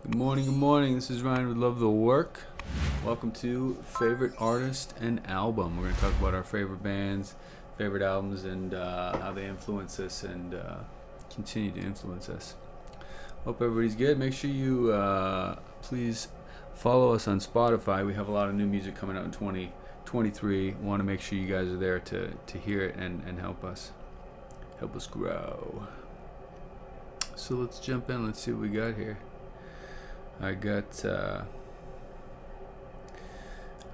Good morning, good morning. This is Ryan with Love the Work. Welcome to Favorite Artist and Album. We're going to talk about our favorite bands, favorite albums, and how they influence us and continue to influence us. Hope everybody's good. Make sure you please follow us on Spotify. We have a lot of new music coming out in 2023. Want to make sure you guys are there to hear it and help us grow. So let's jump in. Let's see what we got here. I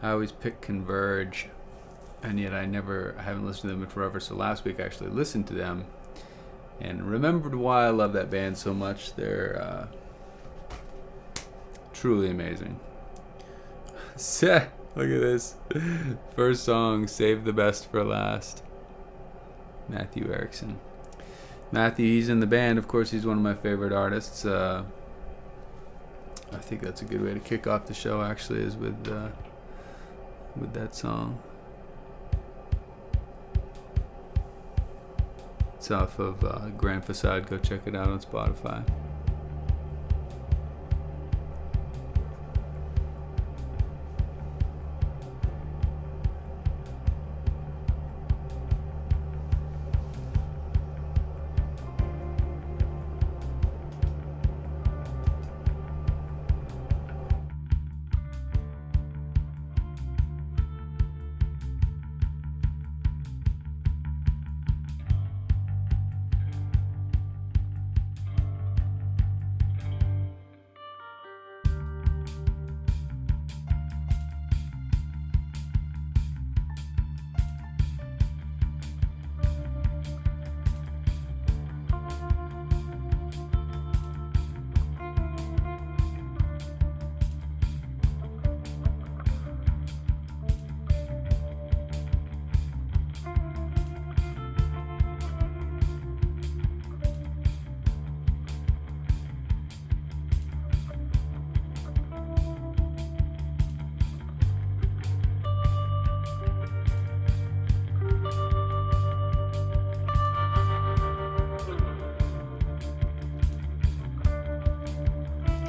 always pick Converge, and yet I haven't listened to them in forever. So last week I actually listened to them and remembered why I love that band so much. They're truly amazing. Look at this. First song, Save the Best for Last. Matthew Erickson. Matthew, he's in the band. Of course, he's one of my favorite artists. I think that's a good way to kick off the show, actually, is with that song. It's off of Grand Facade. Go check it out on Spotify.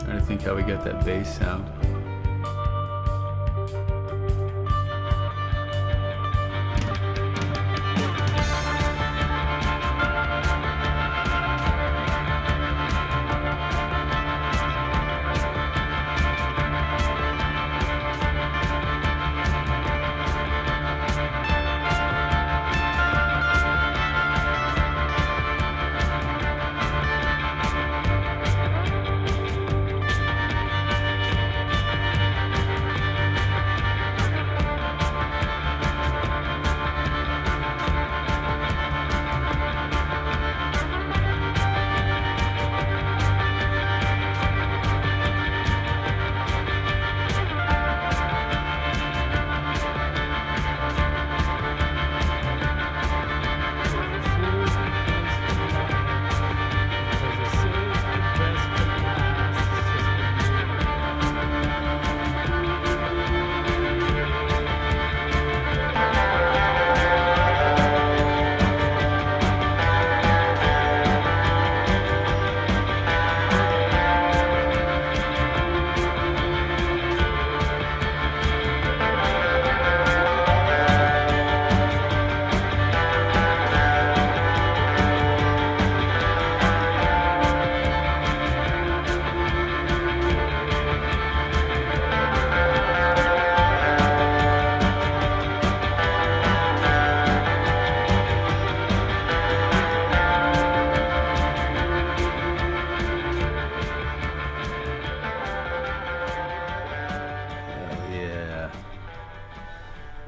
Trying to think how we got that bass sound.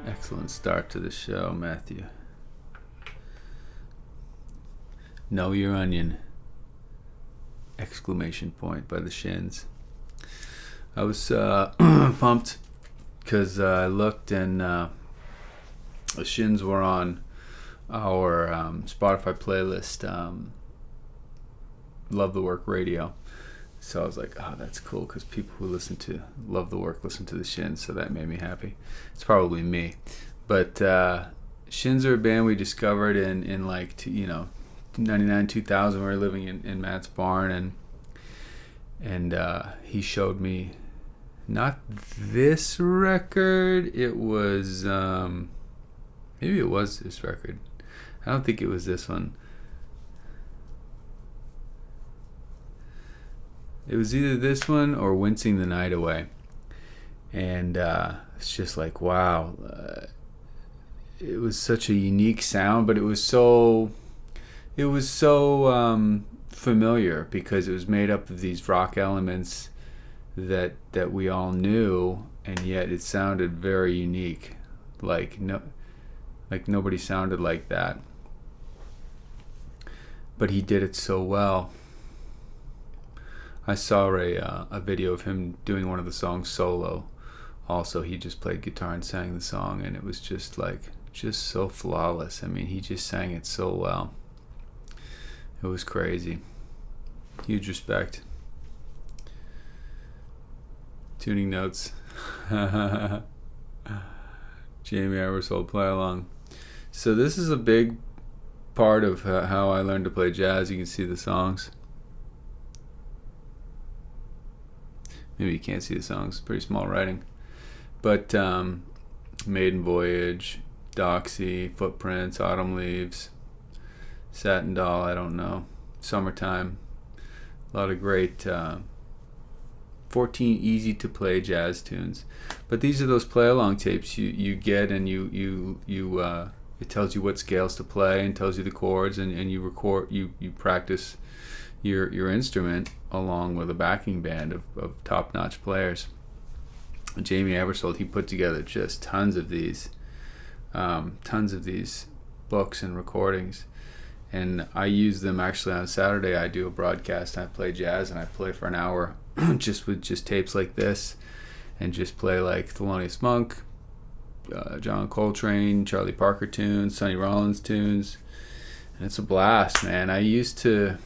Excellent start to the show, Matthew. Know Your Onion! Exclamation point by the Shins. I was pumped because I looked and the Shins were on our Spotify playlist, Love the Work Radio. So I was like, oh, that's cool, because people who listen to Love the Work listen to the Shins, so that made me happy. It's probably me. But Shins are a band we discovered in like, 99, 2000. We were living in Matt's barn, and and he showed me not this record. It was maybe it was this record. I don't think it was this one. It was either this one or Wincing the Night Away. And it's just like, wow. It was such a unique sound, but it was so familiar because it was made up of these rock elements that we all knew, and yet it sounded very unique. Like nobody sounded like that. But he did it so well. I saw a video of him doing one of the songs solo. Also, he just played guitar and sang the song, and it was just so flawless. I mean, he just sang it so well. It was crazy. Huge respect. Tuning notes. Jamie Ebersole, play along. So this is a big part of how I learned to play jazz. You can see the songs. Maybe you can't see the songs. Pretty small writing. But Maiden Voyage, Doxy, Footprints, Autumn Leaves, Satin Doll, I don't know, Summertime. A lot of great 14 easy to play jazz tunes. But these are those play along tapes you get, and you it tells you what scales to play and tells you the chords, and you record, you practice your instrument along with a backing band of top-notch players. Jamie Ebersole, he put together just tons of these books and recordings, and I use them. Actually, on Saturday I do a broadcast, and I play jazz, and I play for an hour just with tapes like this, and just play like Thelonious Monk, John Coltrane, Charlie Parker tunes, Sonny Rollins tunes, and it's a blast, man. I used to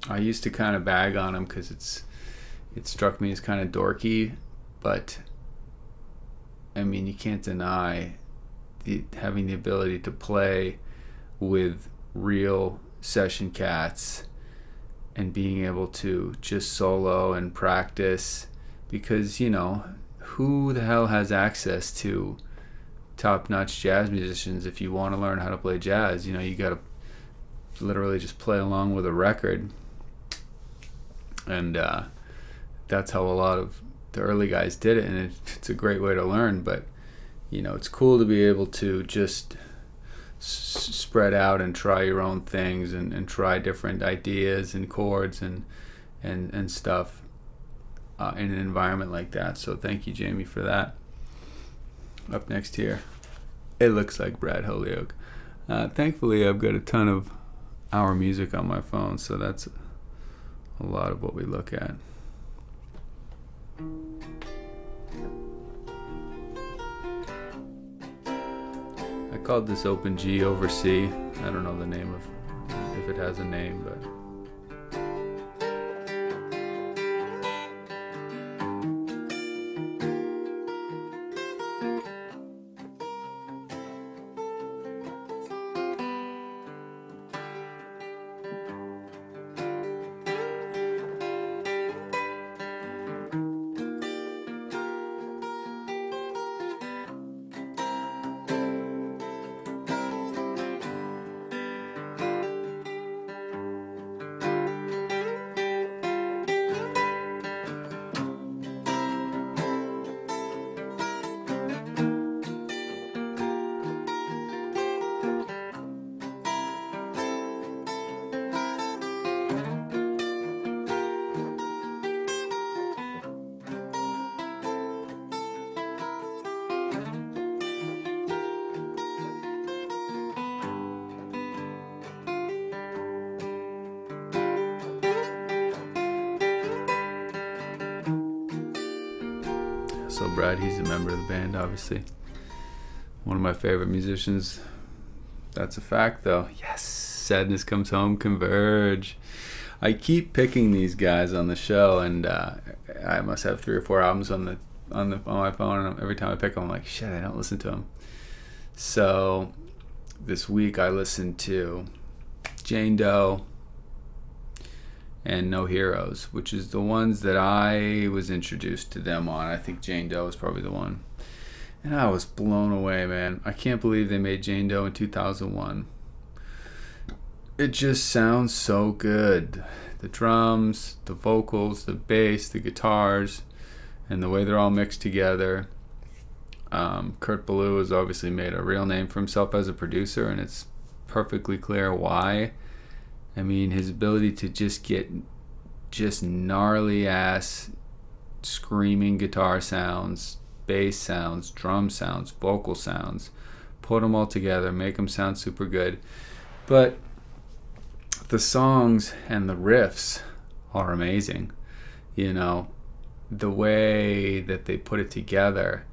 kind of bag on him because it struck me as kind of dorky, but I mean, you can't deny having the ability to play with real session cats and being able to just solo and practice, because, you know, who the hell has access to top-notch jazz musicians? If you want to learn how to play jazz, you know, you got to literally just play along with a record. And that's how a lot of the early guys did it, and it's a great way to learn. But, you know, it's cool to be able to just spread out and try your own things, and try different ideas and chords and stuff in an environment like that. So thank you, Jamie, for that. Up next here, it looks like Brad Holyoke. Thankfully, I've got a ton of our music on my phone, so that's a lot of what we look at. I called this Open G over C. I don't know the name of, if it has a name, but so Brad, he's a member of the band, obviously. One of my favorite musicians. That's a fact, though. Yes, Sadness Comes Home, Converge. I keep picking these guys on the show, and I must have 3 or 4 albums on my phone, and every time I pick them, I'm like, shit, I don't listen to them. So this week I listened to Jane Doe and No Heroes, which is the ones that I was introduced to them on. I think Jane Doe is probably the one. And I was blown away, man. I can't believe they made Jane Doe in 2001. It just sounds so good. The drums, the vocals, the bass, the guitars, and the way they're all mixed together. Kurt Ballou has obviously made a real name for himself as a producer, and it's perfectly clear why. I mean, his ability to just get just gnarly ass screaming guitar sounds, bass sounds, drum sounds, vocal sounds, put them all together, make them sound super good. But the songs and the riffs are amazing. You know, the way that they put it together,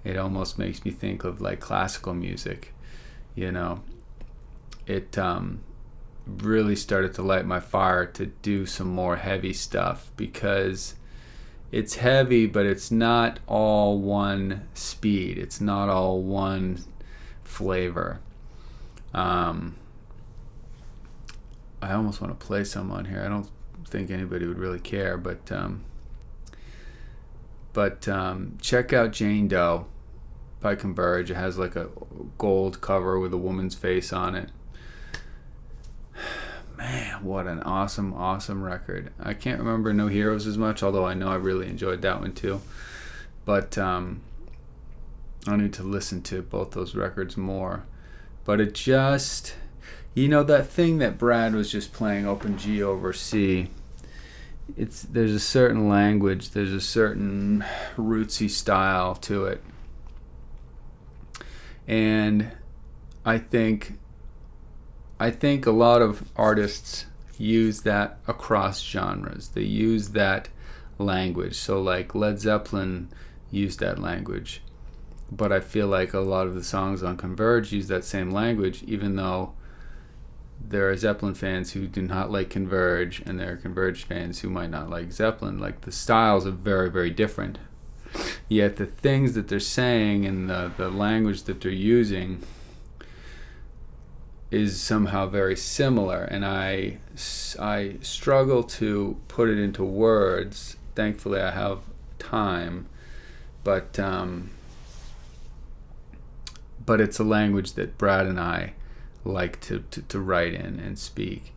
it almost makes me think of like classical music. You know, it really started to light my fire to do some more heavy stuff, because it's heavy, but it's not all one speed. It's not all one flavor. I almost want to play some on here. I don't think anybody would really care, but check out Jane Doe by Converge. It has like a gold cover with a woman's face on it. Man, what an awesome record. I can't remember No Heroes as much, although I know I really enjoyed that one too. But I need to listen to both those records more. But it just, you know, that thing that Brad was just playing, open G over C, there's a certain language, there's a certain rootsy style to it. And I think a lot of artists use that across genres. They use that language. So like Led Zeppelin used that language. But I feel like a lot of the songs on Converge use that same language, even though there are Zeppelin fans who do not like Converge, and there are Converge fans who might not like Zeppelin. Like, the styles are very, very different. Yet the things that they're saying and the language that they're using is somehow very similar, and I struggle to put it into words. Thankfully I have time, but it's a language that Brad and I like to write in and speak.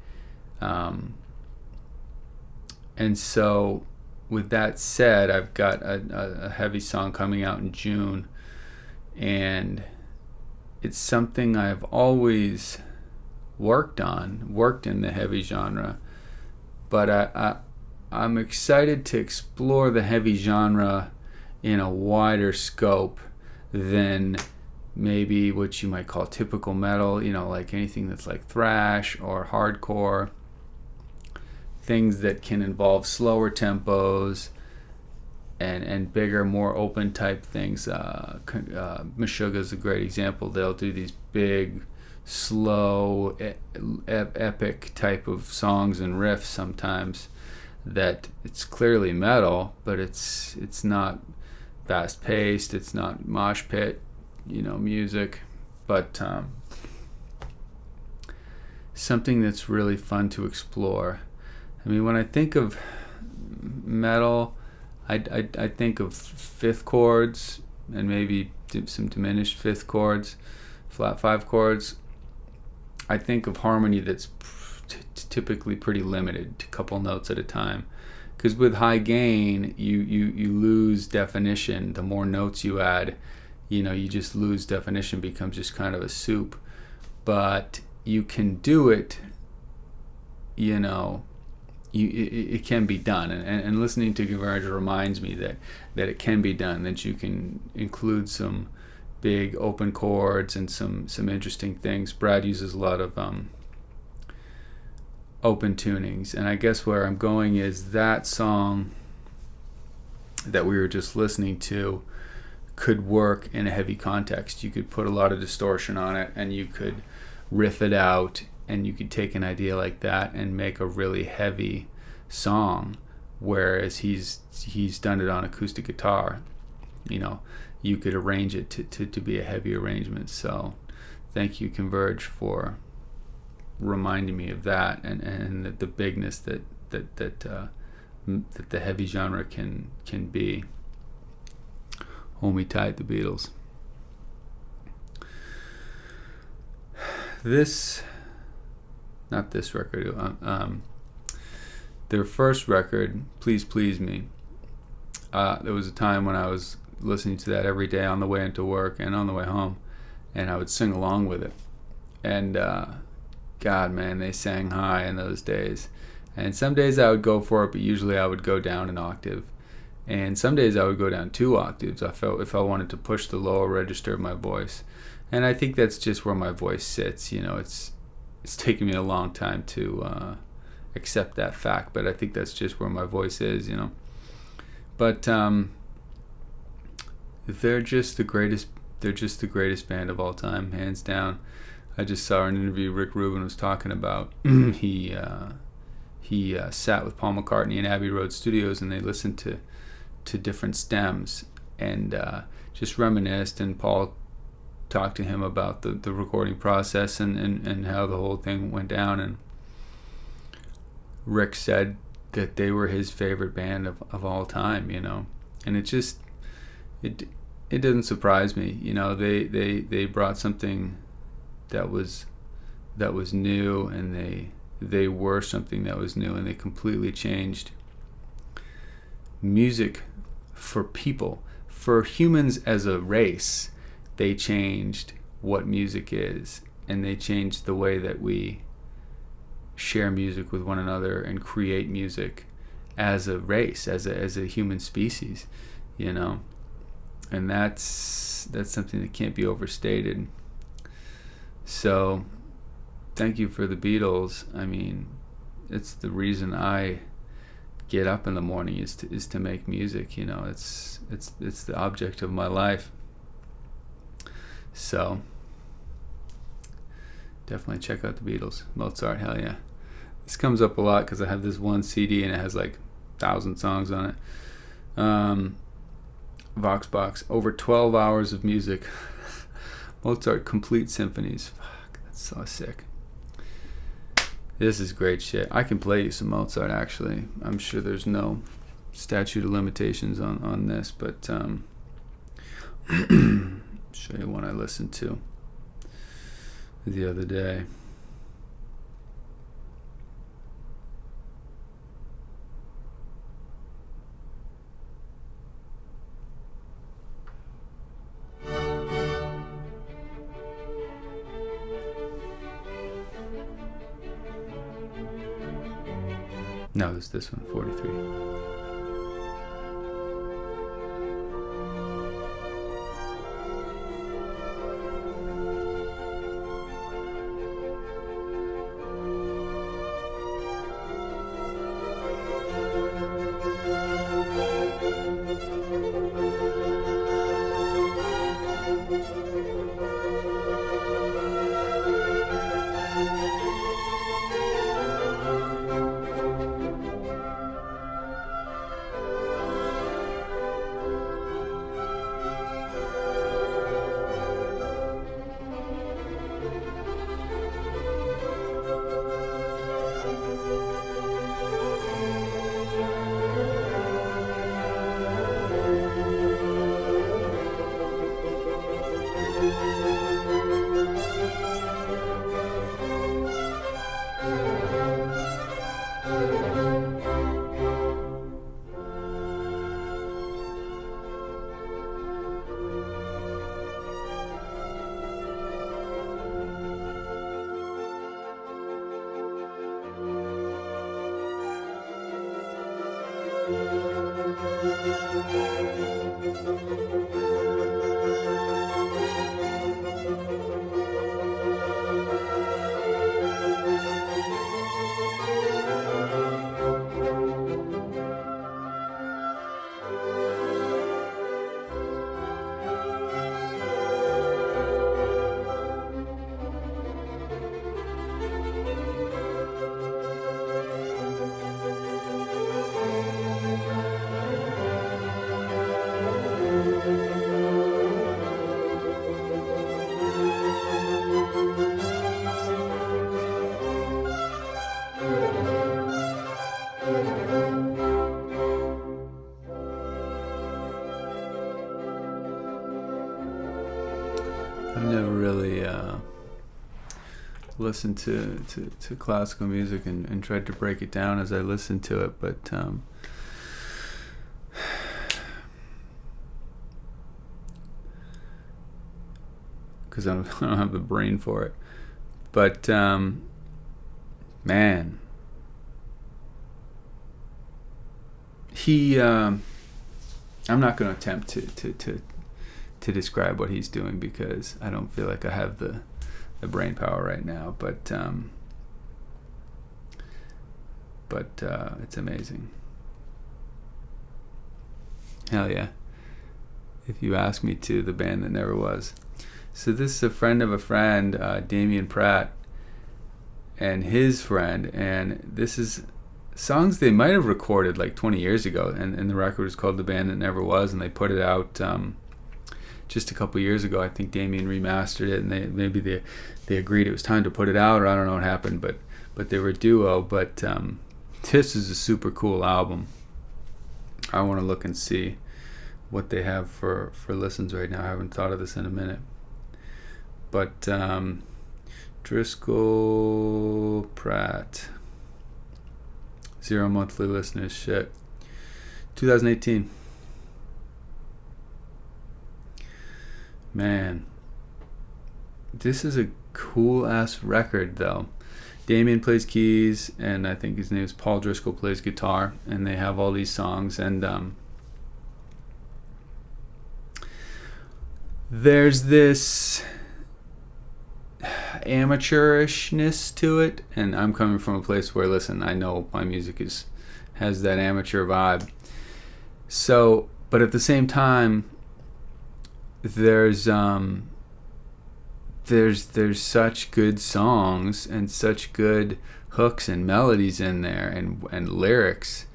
And so with that said, I've got a heavy song coming out in June, and it's something I've always worked in the heavy genre, but I'm excited to explore the heavy genre in a wider scope than maybe what you might call typical metal, you know, like anything that's like thrash or hardcore, things that can involve slower tempos and bigger, more open type things. Meshuggah's a great example. They'll do these big, slow, epic type of songs and riffs sometimes that it's clearly metal, but it's not fast paced, it's not mosh pit, you know, music, but something that's really fun to explore. I mean, when I think of metal, I think of fifth chords and maybe some diminished fifth chords, flat five chords. I think of harmony that's typically pretty limited, a couple notes at a time. Because with high gain, you lose definition. The more notes you add, you know, you just lose definition, becomes just kind of a soup. But you can do it, you know, it can be done, and listening to Converge reminds me that it can be done, that you can include some big open chords and some interesting things. Brad uses a lot of open tunings, and I guess where I'm going is that song that we were just listening to could work in a heavy context. You could put a lot of distortion on it, and you could riff it out, and you could take an idea like that and make a really heavy song, whereas he's done it on acoustic guitar. You know, you could arrange it to be a heavy arrangement. So thank you, Converge, for reminding me of that, and the bigness that the heavy genre can be. Hold Me Tight, the Beatles. Not this record. Their first record, Please Please Me. There was a time when I was listening to that every day on the way into work and on the way home, and I would sing along with it. And God, man, they sang high in those days. And some days I would go for it, but usually I would go down an octave. And some days I would go down 2 octaves. I felt if I wanted to push the lower register of my voice. And I think that's just where my voice sits. It's taken me a long time to accept that fact, but I think that's just where my voice is. But they're just the greatest. They're just the greatest band of all time, hands down. I just saw an interview Rick Rubin was talking about. He sat with Paul McCartney in Abbey Road Studios, and they listened to different stems and just reminisced. And Paul talked to him about the recording process and how the whole thing went down. And Rick said that they were his favorite band of all time, and it doesn't surprise me. They brought something that was new, and they were something that was new, and they completely changed music for people, for humans as a race. They changed what music is, and they changed the way that we share music with one another and create music as a race, as a human species, and that's something that can't be overstated. So thank you for the Beatles. I mean, it's the reason I get up in the morning is to make music. It's the object of my life. So definitely check out the Beatles. Mozart, hell yeah. This comes up a lot because I have this one CD and it has like 1,000 songs on it. Voxbox, over 12 hours of music. Mozart complete symphonies. Fuck, that's so sick. This is great shit. I can play you some Mozart, actually. I'm sure there's no statute of limitations on this, but show you one I listened to the other day. No, it's this one, 43. never really listened to classical music and tried to break it down as I listened to it, but because I don't have the brain for it. But man, he I'm not going to attempt to describe what he's doing because I don't feel like I have the brain power right now, but it's amazing. Hell yeah. If you ask me to, the band that never was. So this is a friend of a friend, Damien Pratt, and his friend, and this is songs they might have recorded like 20 years ago, and the record was called The Band That Never Was, and they put it out just a couple years ago. I think Damien remastered it, and they agreed it was time to put it out, or I don't know what happened, but they were a duo. But this is a super cool album. I want to look and see what they have for listens right now. I haven't thought of this in a minute. But Driscoll Pratt, 0 monthly listeners, shit. 2018. Man, this is a cool ass record though. Damien plays keys, and I think his name is Paul Driscoll plays guitar, and they have all these songs, and there's this amateurishness to it, and I'm coming from a place where, listen, I know my music has that amateur vibe. So, but at the same time, there's such good songs and such good hooks and melodies in there, and lyrics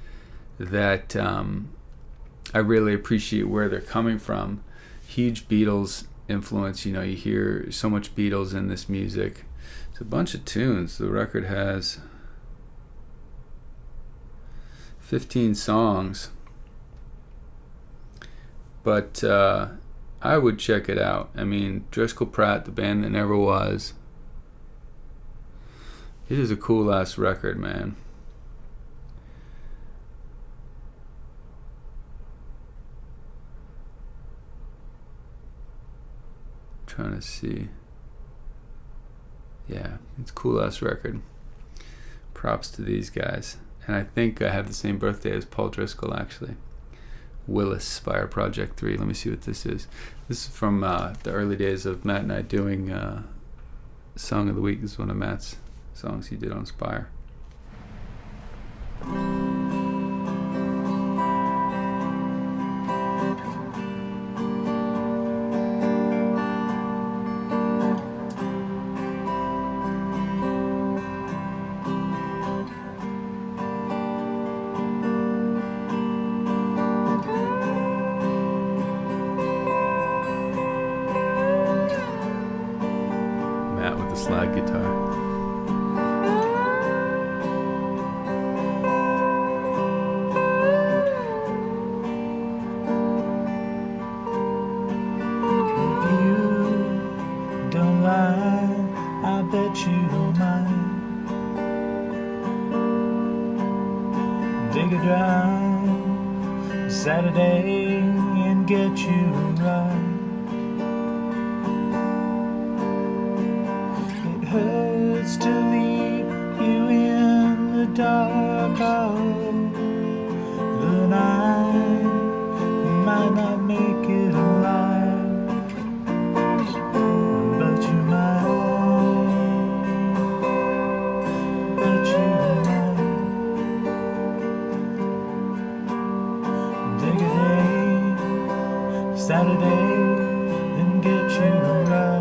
that I really appreciate where they're coming from. Huge Beatles influence, you hear so much Beatles in this music. It's a bunch of tunes. The record has 15 songs, but I would check it out. I mean, Driscoll Pratt, The Band That Never Was. It is a cool ass record, man. Trying to see. Yeah, it's a cool ass record. Props to these guys. And I think I have the same birthday as Paul Driscoll, actually. Willis by our Project 3. Let me see what this is. This is from the early days of Matt and I doing Song of the Week. This is one of Matt's songs he did on Spire. Slide guitar. If you don't lie, I bet you don't mind. Dig a drive Saturday and get you right. Hurts to leave you in the dark of the night. You might not make it alive, but you might. But you might. Take a day, Saturday, and get you right.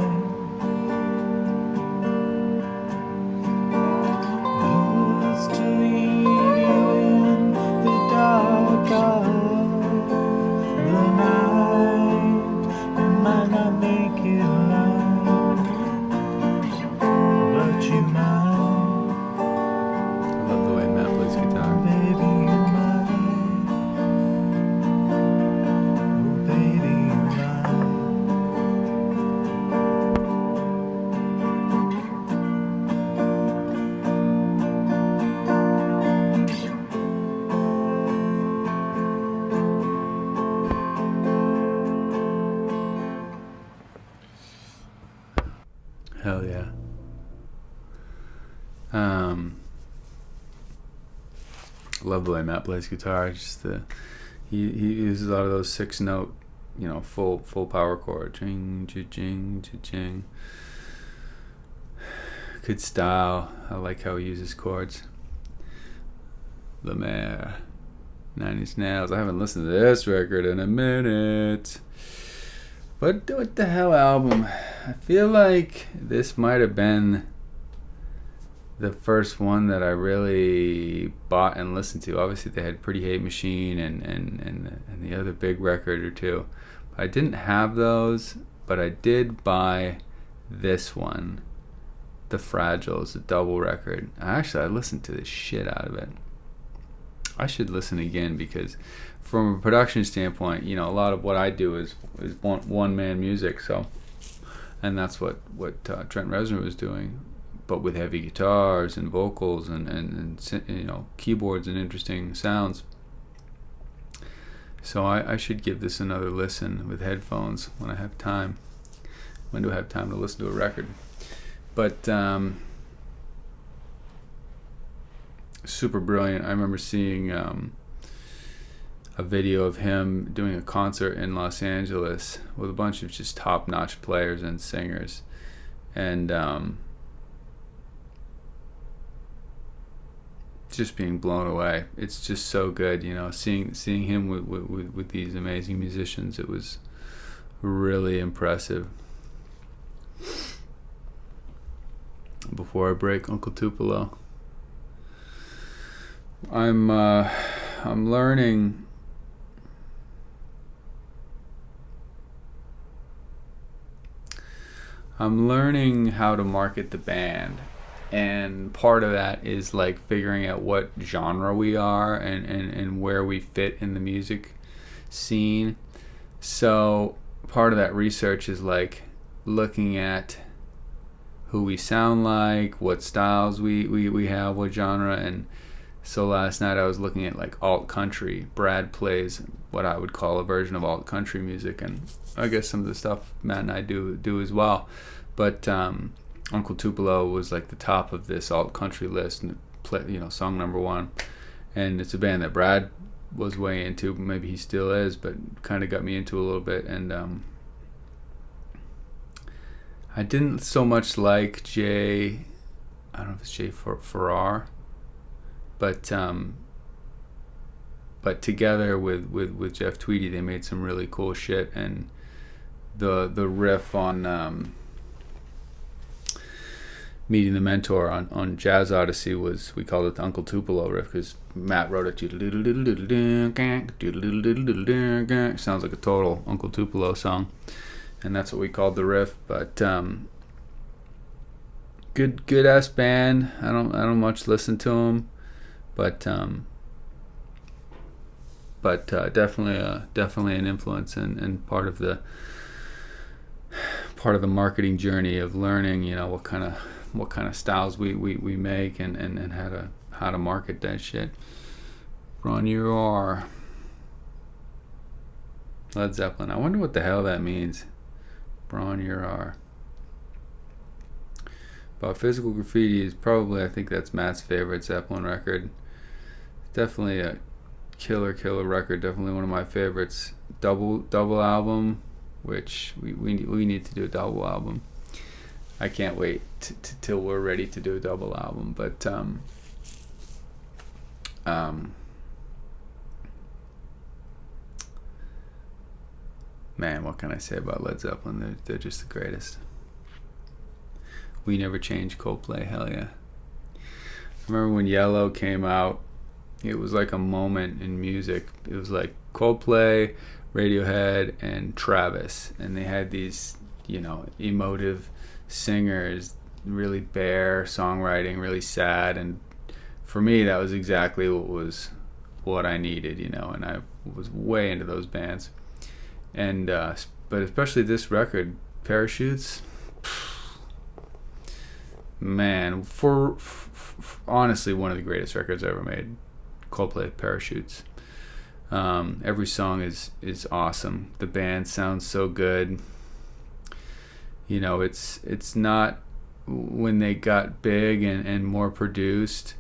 love the way Matt plays guitar. Just he uses a lot of those 6-note, full power chord. Jing, jing, jing. Good style. I like how he uses chords. Lemaire, 9 Inch Nails. I haven't listened to this record in a minute. What the hell album? I feel like this might have been the first one that I really bought and listened to. Obviously, they had Pretty Hate Machine and the other big record or two. I didn't have those, but I did buy this one, The Fragiles, a double record. I listened to the shit out of it. I should listen again because from a production standpoint, a lot of what I do is one man music. So, and that's what Trent Reznor was doing, but with heavy guitars and vocals and keyboards and interesting sounds. So I should give this another listen with headphones when I have time. When do I have time to listen to a record? But super brilliant. I remember seeing a video of him doing a concert in Los Angeles with a bunch of just top-notch players and singers, and just being blown away. It's just so good, seeing him with these amazing musicians. It was really impressive. Before I break Uncle Tupelo, I'm learning how to market the band, and part of that is like figuring out what genre we are and where we fit in the music scene. So part of that research is like looking at who we sound like, what styles we have, what genre. And so last night I was looking at like alt country. Brad plays what I would call a version of alt country music, and I guess some of the stuff Matt and I do as well. But Uncle Tupelo was like the top of this alt country list, and song number 1. And it's a band that Brad was way into, maybe he still is, but kind of got me into a little bit. And I didn't so much like I don't know if it's Jay Farrar, but together with Jeff Tweedy, they made some really cool shit. And the riff on Meeting the Mentor on Jazz Odyssey we called it the Uncle Tupelo riff because Matt wrote it. Sounds like a total Uncle Tupelo song, and that's what we called the riff. But good ass band. I don't much listen to them, but definitely an influence and part of the marketing journey of learning, what kind of styles we make and how to market that shit. Bron Yr. Led Zeppelin. I wonder what the hell that means. Bron Yr. But Physical Graffiti is probably, I think that's Matt's favorite Zeppelin record. Definitely a killer record. Definitely one of my favorites. Double album, which we need to do a double album. I can't wait till we're ready to do a double album. But man, what can I say about Led Zeppelin? They're just the greatest. We Never Change, Coldplay, hell yeah. I remember when Yellow came out, it was like a moment in music. It was like Coldplay, Radiohead, and Travis, and they had these, emotive singers, really bare songwriting, really sad, and for me that was exactly what I needed, and I was way into those bands. And but especially this record, Parachutes, man, for honestly one of the greatest records ever made. Coldplay, Parachutes. Every song is awesome. The band sounds so good. It's not, when they got big and more produced,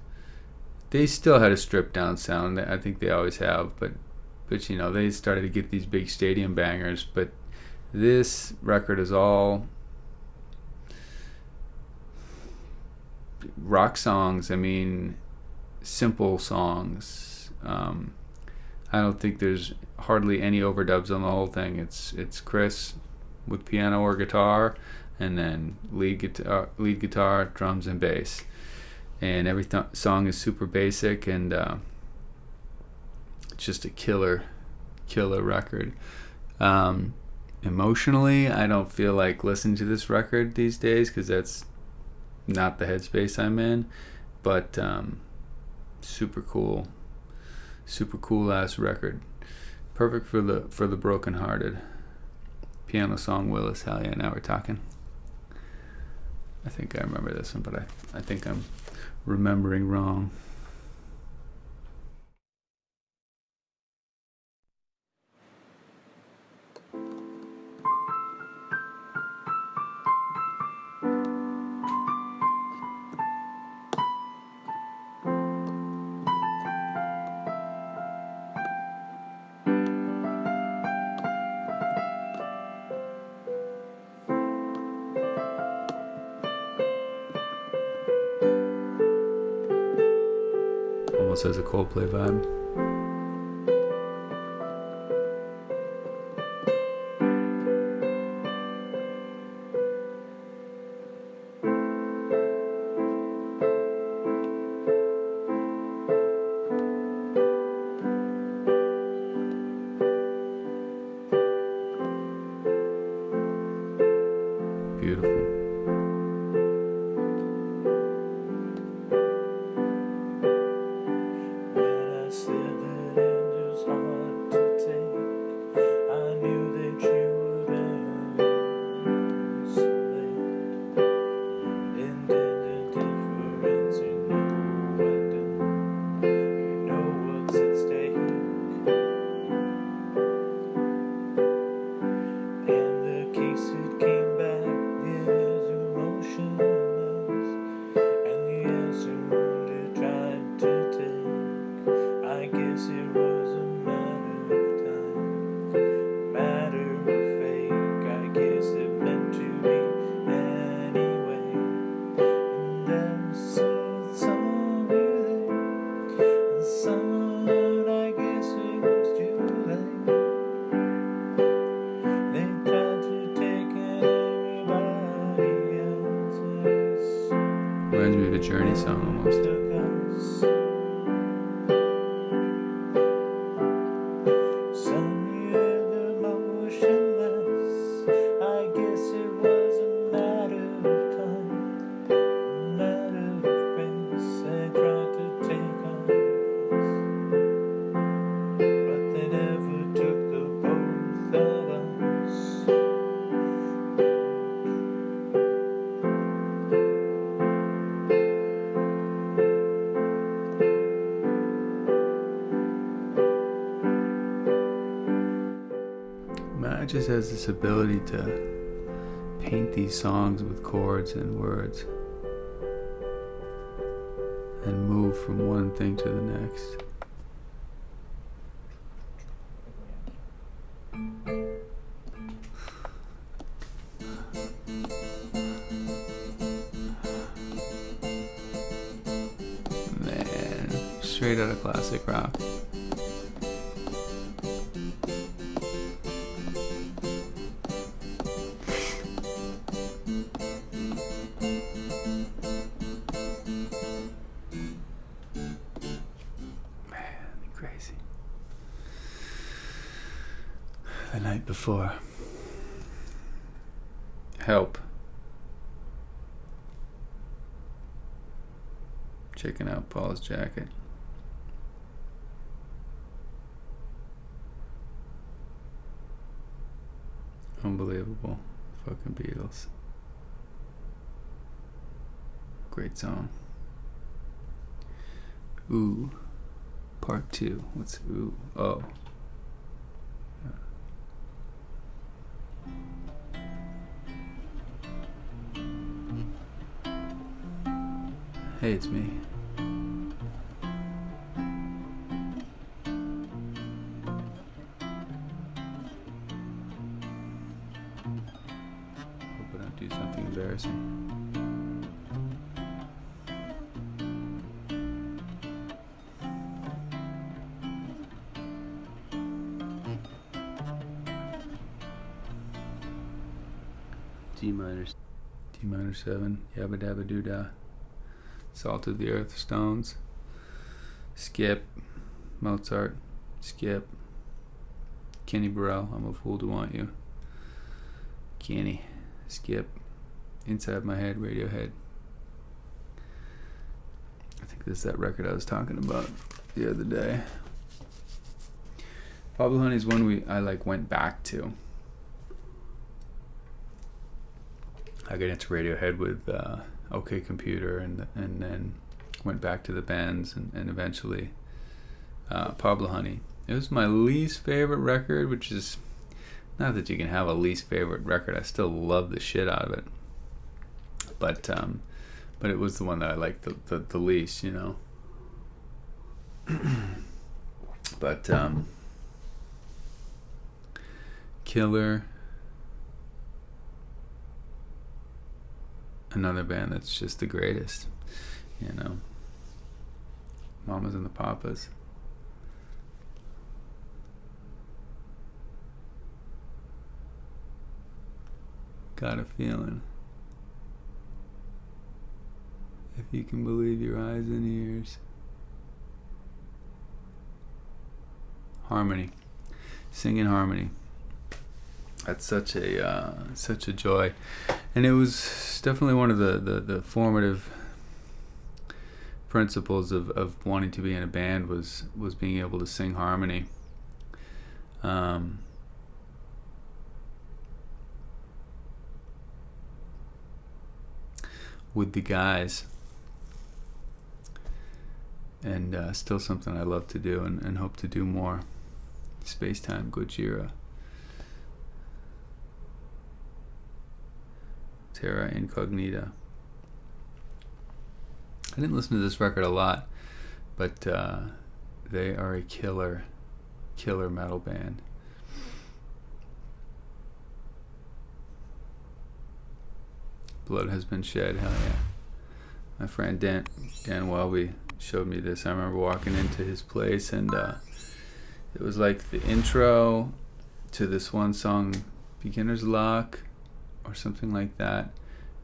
they still had a stripped down sound. I think they always have, but you know, they started to get these big stadium bangers. But this record is all rock songs. I mean, simple songs. I don't think there's hardly any overdubs on the whole thing. It's Chris with piano or guitar, and then lead guitar, drums, and bass. And every song is super basic, and it's just a killer record. Emotionally, I don't feel like listening to this record these days because that's not the headspace I'm in. But super cool ass record. Perfect for the brokenhearted. Piano song Willis. Hell yeah! Now we're talking. I think I remember this one, but I think I'm remembering wrong. Almost has a Coldplay vibe. Beautiful. Reminds me of a Journey song almost. Matt just has this ability to paint these songs with chords and words and move from one thing to the next. Man, straight out of classic rock. Crazy. The night before. Help. Checking out Paul's jacket. Unbelievable. Fucking Beatles. Great song. Ooh. Part 2. What's ooh? Oh. Hey, it's me. something embarrassing. D minor. D minor 7, Yabba Dabba Doo Dah, Salt of the Earth, Stones, Skip, Mozart, Skip, Kenny Burrell, I'm a Fool to Want You, Kenny, Skip, Inside My Head, Radiohead. I think this is that record I was talking about the other day. Pablo Honey's one I went back to. I got into Radiohead with OK Computer, and then went back to the bands, and eventually Pablo Honey. It was my least favorite record, which is not that you can have a least favorite record. I still love the shit out of it, but it was the one that I liked the least, you know. But Killer. Another band that's just the greatest, you know. Mamas and the Papas. Got a Feeling. If You Can Believe Your Eyes and Ears. Harmony. Singing Harmony. That's such a joy, and it was definitely one of the formative principles of wanting to be in a band was being able to sing harmony. With the guys, and still something I love to do and hope to do more. Spacetime, Gojira. Terra Incognita. I didn't listen to this record a lot, but they are a killer metal band. Blood Has Been Shed, hell yeah. My friend Dan Welby showed me this. I remember walking into his place, and it was like the intro to this one song, Beginner's Luck, or something like that,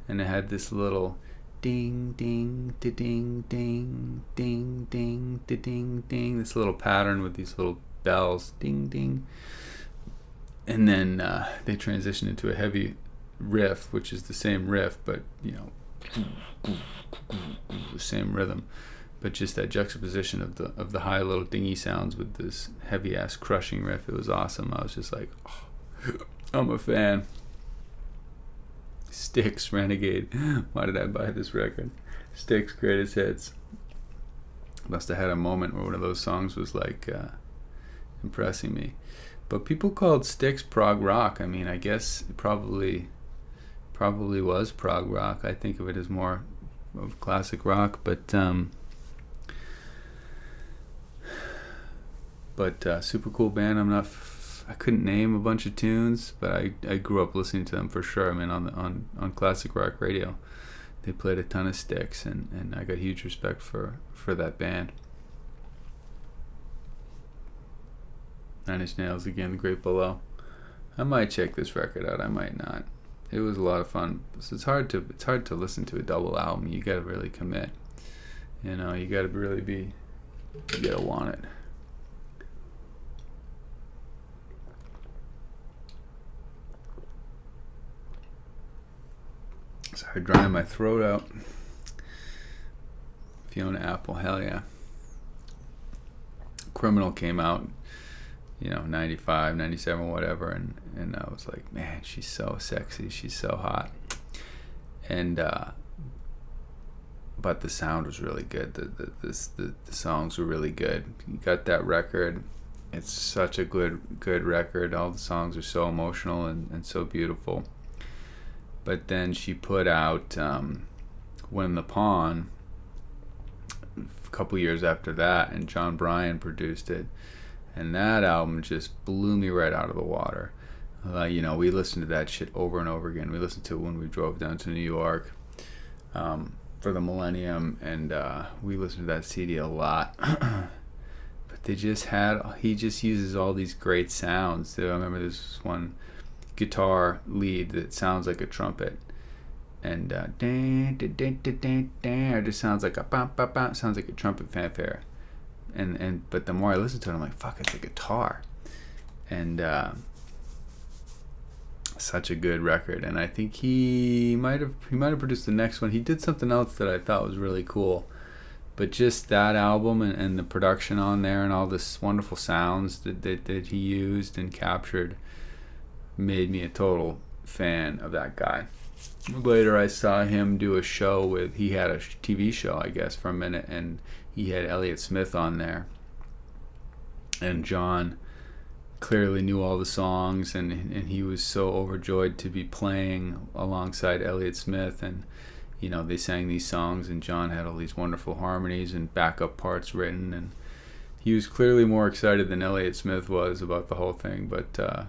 and it had this little ding ding da ding ding ding ding da ding ding, this little pattern with these little bells, ding ding, and then they transitioned into a heavy riff, which is the same riff, but you know, the same rhythm, but just that juxtaposition of the high little dingy sounds with this heavy ass crushing riff. It was awesome. I was just like, oh, I'm a fan. Styx, Renegade. Why did I buy this record? Styx, Greatest Hits. Must have had a moment where one of those songs was like impressing me. But people called Styx prog rock. I mean, I guess it probably was prog rock. I think of it as more of classic rock, but super cool band. I couldn't name a bunch of tunes, but I grew up listening to them for sure. I mean, on classic rock radio, they played a ton of Styx, and I got huge respect for that band. Nine Inch Nails again, The Great Below. I might check this record out. I might not. It was a lot of fun. So it's hard to listen to a double album. You gotta really commit. You know, you gotta want it. Sorry, drying my throat out. Fiona Apple, hell yeah. Criminal came out, 95, 97, whatever, and I was like, man, she's so sexy, she's so hot. And but the sound was really good. The songs were really good. You got that record. It's such a good record. All the songs are so emotional and so beautiful. But then she put out When the Pawn a couple years after that, and John Bryan produced it, and that album just blew me right out of the water. We listened to that shit over and over again. We listened to it when we drove down to New York for the Millennium, and we listened to that CD a lot. But he just uses all these great sounds. I remember there's one guitar lead that sounds like a trumpet, and it just sounds like sounds like a trumpet fanfare. But the more I listen to it, I'm like, fuck, it's a guitar. And such a good record. And I think he might have produced the next one. He did something else that I thought was really cool. But just that album and the production on there and all this wonderful sounds that he used and captured made me a total fan of that guy. Later I saw him do a show he had a TV show, I guess, for a minute, and he had Elliott Smith on there. And John clearly knew all the songs, and he was so overjoyed to be playing alongside Elliott Smith, and they sang these songs, and John had all these wonderful harmonies and backup parts written, and he was clearly more excited than Elliott Smith was about the whole thing. But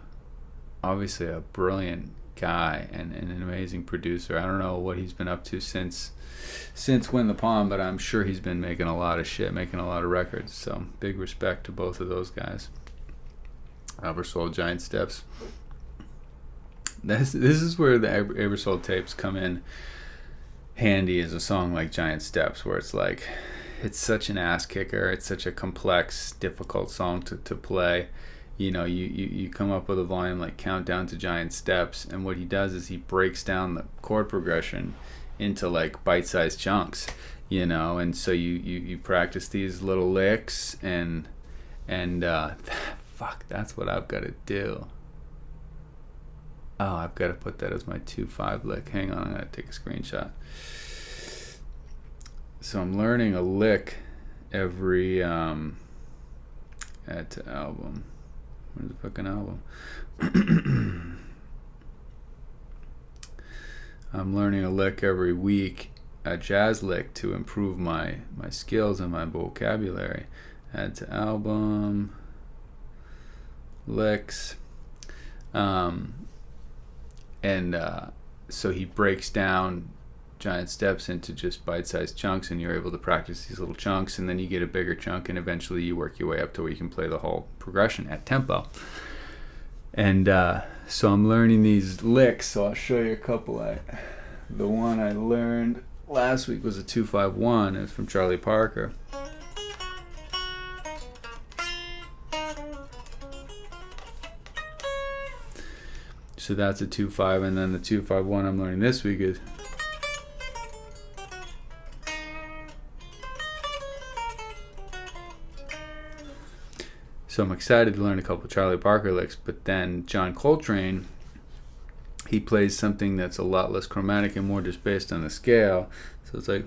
obviously a brilliant guy and an amazing producer. I don't know what he's been up to since Win the Palm, but I'm sure he's been making a lot of shit, making a lot of records. So big respect to both of those guys. Eversoul, Giant Steps. This is where the Eversoul tapes come in handy as a song like Giant Steps, where it's like, it's such an ass kicker. It's such a complex, difficult song to play. You come up with a volume like Countdown to Giant Steps, and what he does is he breaks down the chord progression into like bite-sized chunks, and so you practice these little licks, and fuck, that's what I've got to do. Oh, I've got to put that as my 2/5 lick. Hang on, I'm going to take a screenshot. So I'm learning a lick every add to album. Where's the fucking album? I'm learning a lick every week, a jazz lick, to improve my skills and my vocabulary. Add to album, licks. So he breaks down Giant Steps into just bite-sized chunks, and you're able to practice these little chunks, and then you get a bigger chunk, and eventually you work your way up to where you can play the whole progression at tempo. And so I'm learning these licks, so I'll show you a couple. The one I learned last week was a 2-5-1. It's from Charlie Parker. So that's a 2-5, and then the 2-5-1 I'm learning this week is. So I'm excited to learn a couple of Charlie Parker licks, but then John Coltrane, he plays something that's a lot less chromatic and more just based on the scale. So it's like.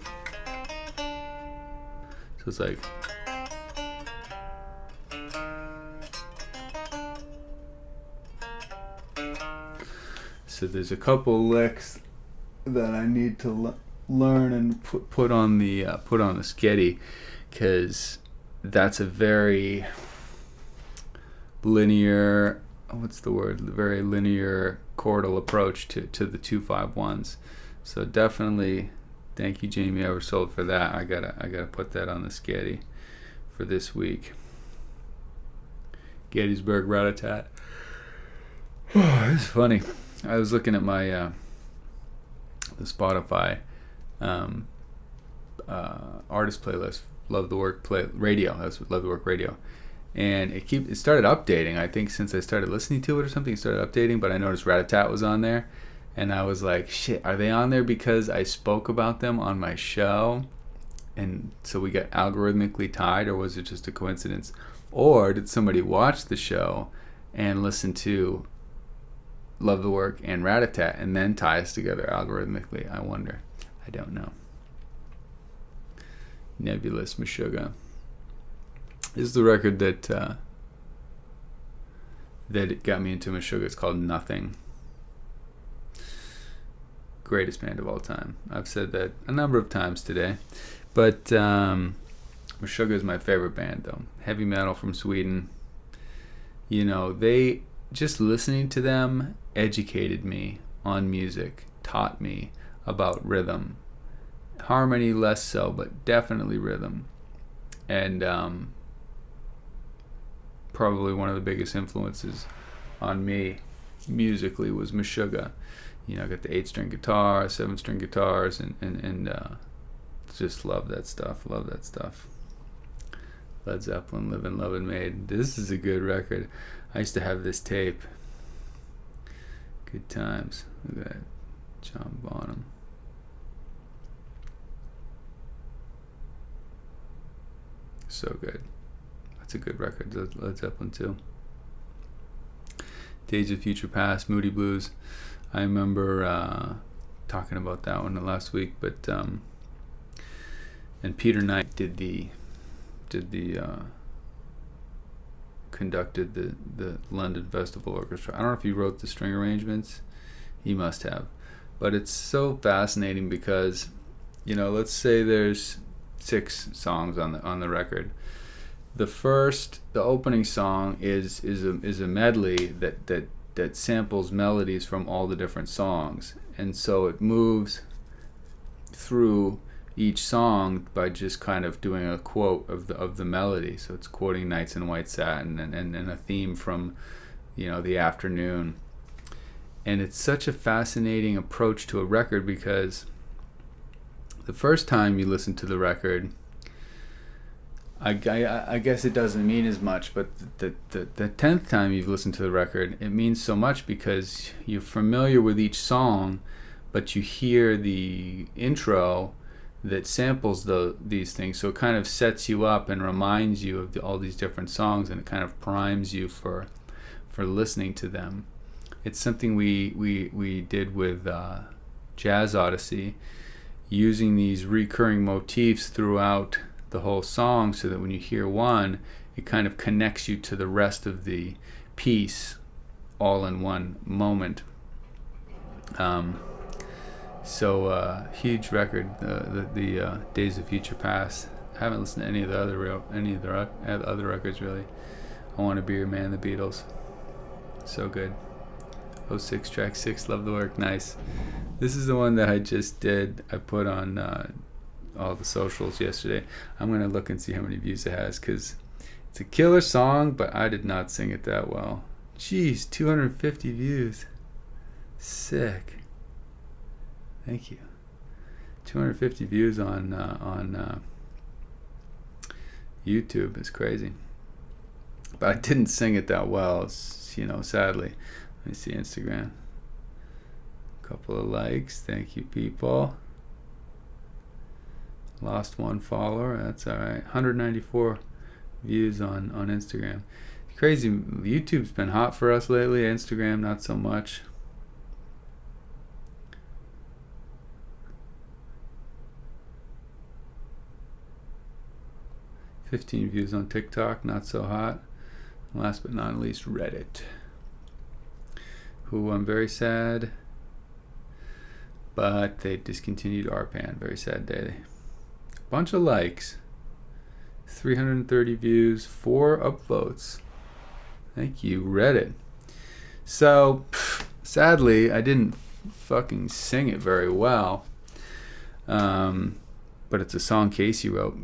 So there's a couple licks that I need to learn and put on the sketty, because that's a very linear, very linear chordal approach to the 2-5-1s. So definitely thank you, Jamie Eversold, for that. I gotta put that on the sketty for this week. Gettysburg Rat-a-tat. Oh, it's funny. I was looking at my the Spotify artist playlist, Love the Work radio. That's Love the Work radio, and it started updating. I think since I started listening to it or something, it started updating. But I noticed Rat-a-tat was on there, and I was like, shit, are they on there because I spoke about them on my show, and so we got algorithmically tied, or was it just a coincidence, or did somebody watch the show and listen to Love the Work and Rat-a-tat and then tie us together algorithmically? I wonder. I don't know. Nebulous Meshuggah. This is the record that it got me into Meshuggah. It's called Nothing. Greatest band of all time. I've said that a number of times today. But Meshuggah is my favorite band, though. Heavy metal from Sweden. They just listening to them educated me on music, taught me about rhythm. Harmony less so, but definitely rhythm. And probably one of the biggest influences on me musically was Meshuggah. You know, I got the 8-string guitar, 7-string guitars, and just love that stuff. Led Zeppelin, Livin' Lovin' Maid. This is a good record. I used to have this tape. Good times. Look at that. John Bonham. So good. That's a good record. Led Zeppelin too. Days of Future Past, Moody Blues. I remember talking about that one last week, but and Peter Knight conducted the London Festival Orchestra. I don't know if he wrote the string arrangements. He must have. But it's so fascinating because, you know, let's say there's 6 songs on the record. The opening song is a medley that samples melodies from all the different songs, and so it moves through each song by just kind of doing a quote of the melody. So it's quoting Nights in White Satin and a theme from, you know, the afternoon. And it's such a fascinating approach to a record because the first time you listen to the record, I guess it doesn't mean as much, but the 10th time you've listened to the record, it means so much because you're familiar with each song, but you hear the intro that samples these things, so it kind of sets you up and reminds you of all these different songs, and it kind of primes you for listening to them. It's something we did with Jazz Odyssey, using these recurring motifs throughout the whole song, so that when you hear one, it kind of connects you to the rest of the piece all in one moment. So huge record, the Days of Future Past. I haven't listened to any of the other records really. I Want to Be Your Man, the Beatles. So good. 06 track 6, Love the Work. Nice. This is the one that I just did. I put on all the socials yesterday. I'm going to look and see how many views it has, because it's a killer song, but I did not sing it that well. Jeez, 250 views. Sick. Thank you. 250 views on YouTube is crazy. But I didn't sing it that well, sadly. Let me see Instagram. Couple of likes. Thank you, people. Lost 1 follower. That's all right. 194 views on Instagram. It's crazy. YouTube's been hot for us lately. Instagram, not so much. $15 views on TikTok, not so hot. And last but not least, Reddit. Who I'm very sad, but they discontinued RPAN. Very sad day. Bunch of likes, 330 views, 4 upvotes. Thank you, Reddit. So, sadly, I didn't fucking sing it very well. But it's a song Casey wrote.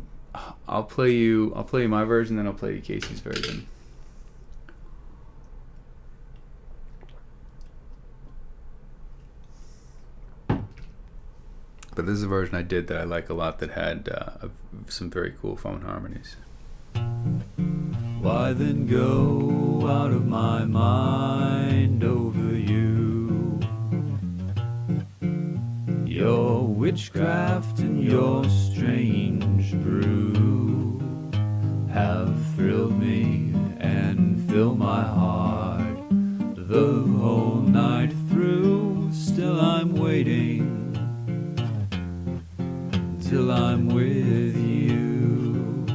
I'll play you my version, then I'll play you Casey's version. But this is a version I did that I like a lot, that had some very cool phone harmonies. Why then go out of my mind over you? Your witchcraft and your strange brew have thrilled me and filled my heart the whole night through. Still I'm waiting till I'm with you.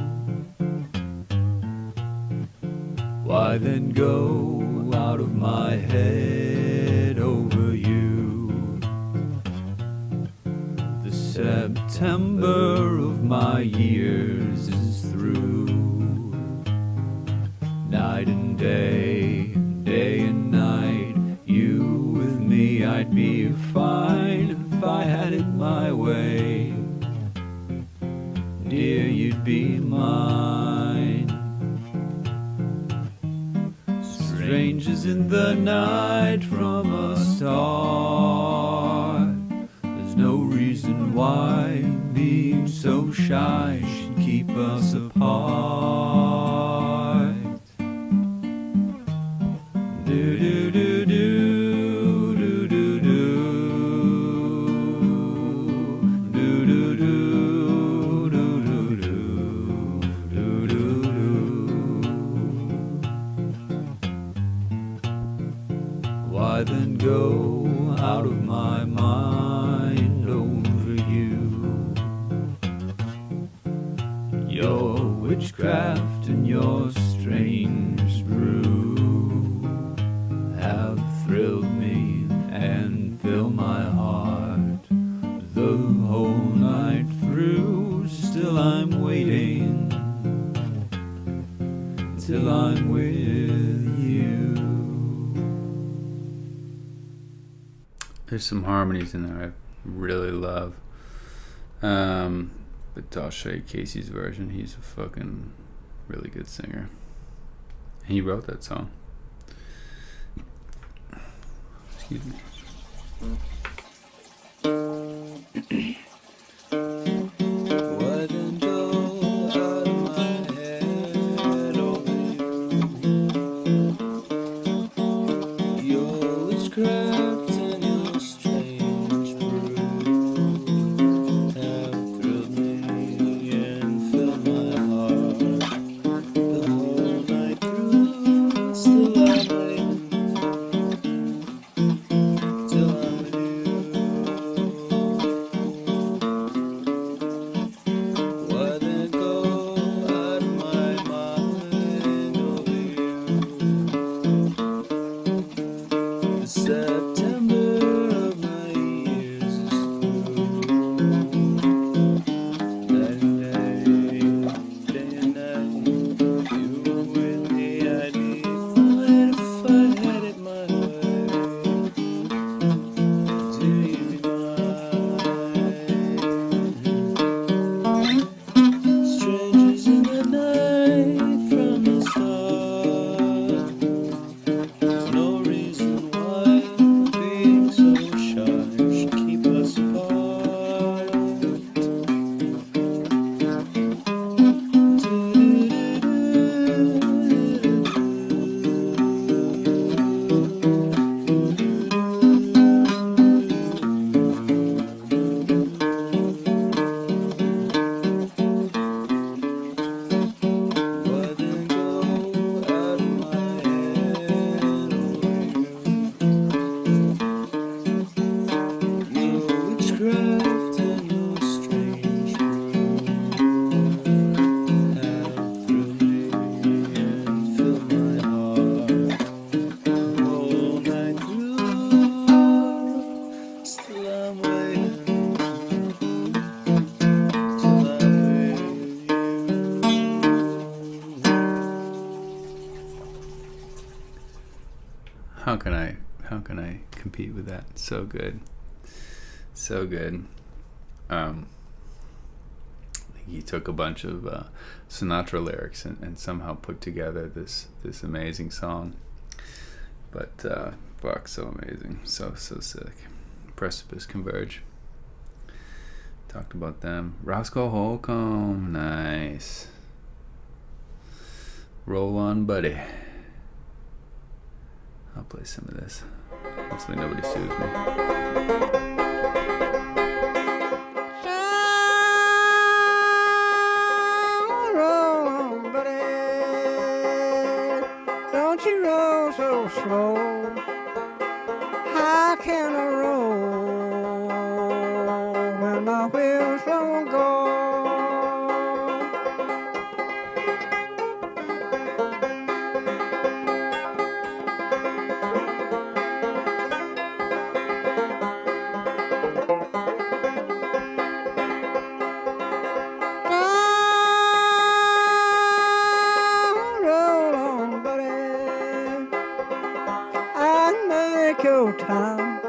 Why then go out of my head over you? The September of my years is through. Night and day, day and strangers in the night from a start. There's no reason why being so shy should keep us apart. Do do do do. Why then go out of my mind over you? Your witchcraft and your strange brew have thrilled me and filled my heart the whole night through. Still I'm waiting till I'm with you. There's some harmonies in there I really love. But I'll show you Casey's version. He's a fucking really good singer. He wrote that song. Excuse me. Why then go out of my head over you? Your witchcraft and your strange brew have thrilled me and filled my heart the whole night through. Still I'm waiting till I'm with you. Why then go out of my mind over you? The September of my years is through. Night and day and night, you were with me. I'd be fine if I had it my way. Do you mind? Strangers in the night from the start. There's no reason why being so shy should keep us apart. Why then go out of my head over you? Your witchcraft and your strange brew have thrilled me and filled my heart the whole night through. Still I'm waiting till I'm with you. How can I compete with that? So good. So good. He took a bunch of Sinatra lyrics and somehow put together this amazing song. But fuck, so amazing. So sick. Precipice Converge. Talked about them. Roscoe Holcomb, nice. Roll on, buddy. I'll play some of this. Hopefully nobody sues me. Roll on, buddy. Don't you roll so slow. How can I roll when my wheels don't go? Roll on, buddy. I'd make your time,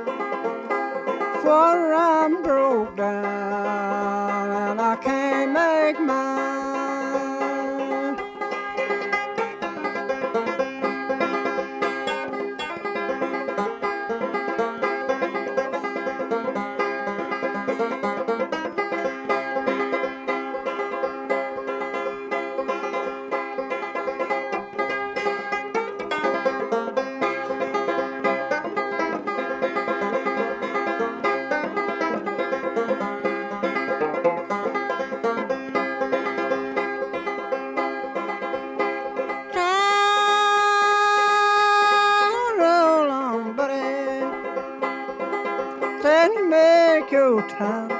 for I'm broke down and I can't make mine. take your time.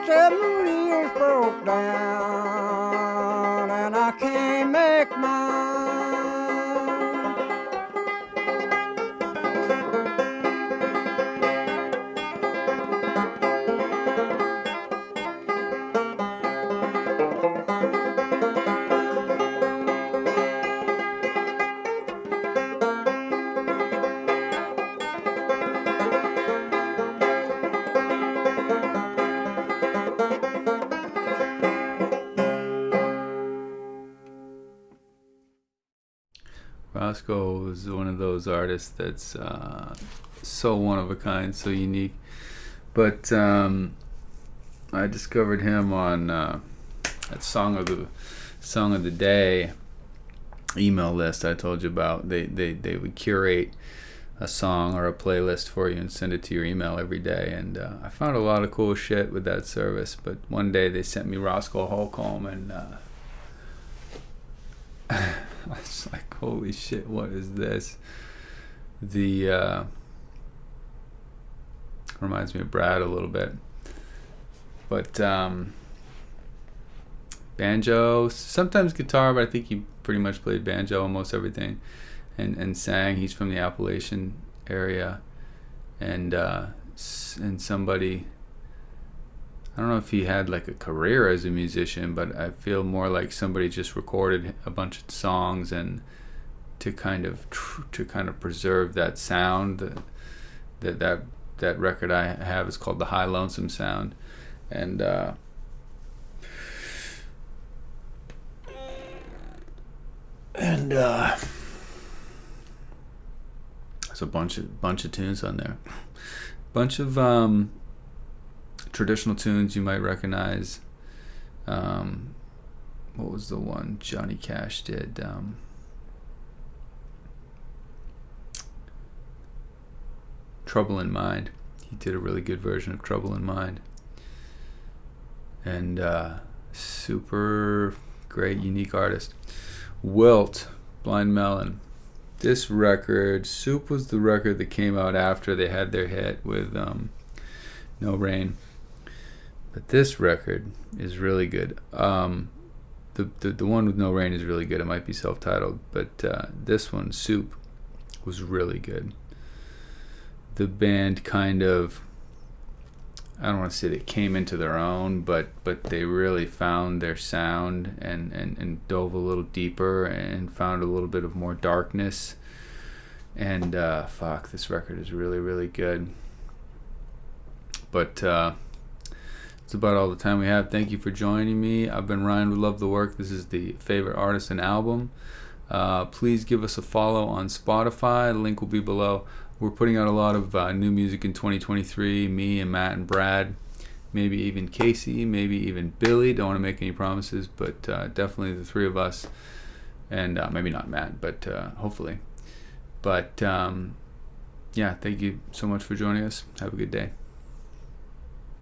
7 wheels broke down and I can't make mine. Roscoe is one of those artists that's so one of a kind, so unique. But I discovered him on that song of the day email list I told you about. They would curate a song or a playlist for you and send it to your email every day. And I found a lot of cool shit with that service. But one day they sent me Roscoe Holcomb, and I was like, holy shit, what is this? The reminds me of Brad a little bit. But banjo, sometimes guitar, but I think he pretty much played banjo almost everything, and sang. He's from the Appalachian area, and somebody, I don't know if he had like a career as a musician, but I feel more like somebody just recorded a bunch of songs and to kind of preserve that sound. That record I have is called The High Lonesome Sound, and there's a bunch of tunes on there, bunch of traditional tunes you might recognize. What was the one Johnny Cash did? Trouble in Mind. He did a really good version of Trouble in Mind. And super great, unique artist. Wilt, Blind Melon. This record, Soup, was the record that came out after they had their hit with No Rain. But this record is really good. The one with No Rain is really good. It might be self-titled, but this one, Soup, was really good. The band kind of, I don't want to say they came into their own, but they really found their sound and dove a little deeper and found a little bit of more darkness. And this record is really, really good. But it's about all the time we have. Thank you for joining me. I've been Ryan with Love the Work. This is the Favorite Artist and Album. Please give us a follow on Spotify. The link will be below. We're putting out a lot of new music in 2023. Me and Matt and Brad, maybe even Casey, maybe even Billy. Don't want to make any promises, but definitely the three of us. And maybe not Matt, but hopefully. But yeah, thank you so much for joining us. Have a good day.